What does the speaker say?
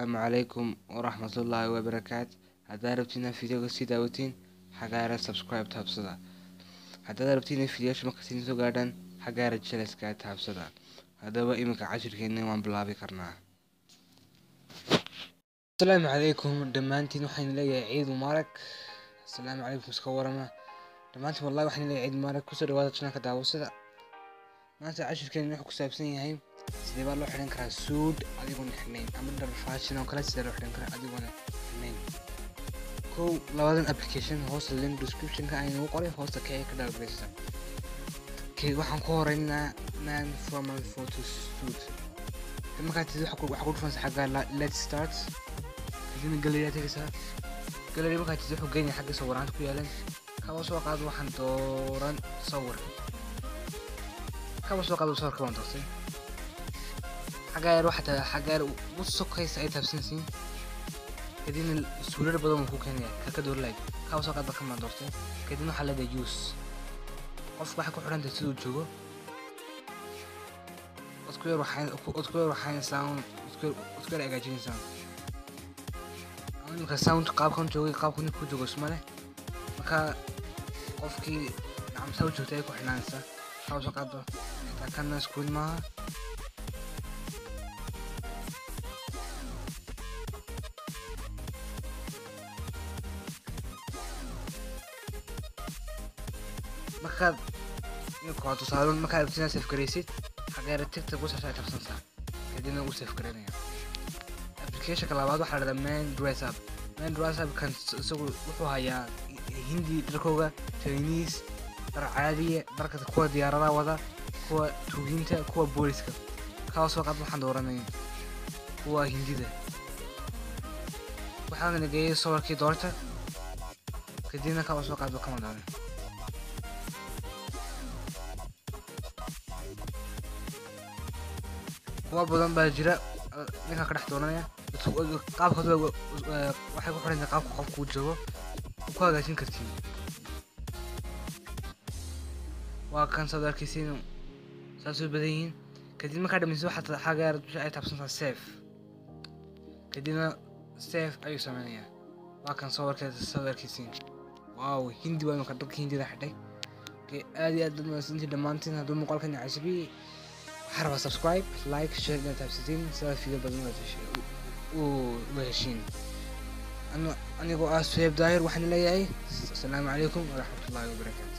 السلام عليكم ورحمة الله وبركاته. هذا ربطينا فيديو سيدا وتين حقارة سبسكرايب تابسدا. هذا ربطينا فيديو شمكتين تو قادن حقارة جلس كات تابسدا. هذا هو إيمك عشر كيني وان بلابي كرنا. السلام عليكم دمانتين وحين لي عيد مبارك. السلام عليكم مسكورنا دمانتين والله وحين لي عيد مبارك كسر رواتنا كداوسدا. ما أنت عشر كيني نحكي سابسين هاي. sidee baa loo xidhan karaa suud adigoon xidhnayn ama dhar fashion oo kale sidee loo xidhan karaa adigoon xidhnayn kow labadan application hoosta link description-ka ayaan ugu qoray hoosta ka ka downloadaysa waxaan ku horeynaa man formal photo shoot markaad tidhi waxa ku dhufanaysa xagga let's start kadibna gallery aad tegaysaa gallery markaad tidhi wuxuu geynaya xagga sawiraanta ku yaalan kaba soo qaado waxaan dooran sawir sawirka waan doortay حجار واحدة حجار وصو كيس أي تابسنسين كدين السولر بدو مكو كنيا كدور لايك كاوسا قد بكم دورتين كدين حلا دا جوس قف واحد كحران تسود جوجو أذكر روحين ساوند أذكر إجاجين ساوند أنا كساوند قاب كون جوجي قاب كون يكون جوجو اسمه مكا قفكي عم سوي جوتاي كحران سا كاوسا قد كان سكون ما markaad inuu tusaalun markaad abtina save garaysid xageera tiktok u safay tabsansaa kadibna uu save garanaya application ka labaad waxaa la dhahdaa man dress up kan isagu wuxuu hayaa hindi dharkooga Chinese dhar caadiya dharka kuwa diyaaradaha wada kuwa tuuginta kuwa booliska kaasoo qad waxaan dooranay kuwa hindida waxaan nagay sawirkii doorta kadibna kaasoo qad kama dooran وابداً باجرة نكا كدح دونايا qaabka waxay ku xiran tahay qaabka qofku u joogo ku hagaajin kartiin waa kan sadarkiisiin saasoo badan yihiin kadib markaa dhamayso waxaad xagaar ay taabsantaa save kadibna save ayuu samaynayaa waa kan sadarkiisiin waaw hindi waa markaa dadka hindida xidhay aad iyo aad dadmasintii dhammaantiin hadduu muuqaalkan cajabiyey حرب سبسكرايب لايك شير لنا تابسين سوى فيديو بدون وهشين أنا أقول أسفيب داير وحنا لياي السلام عليكم ورحمة الله وبركاته.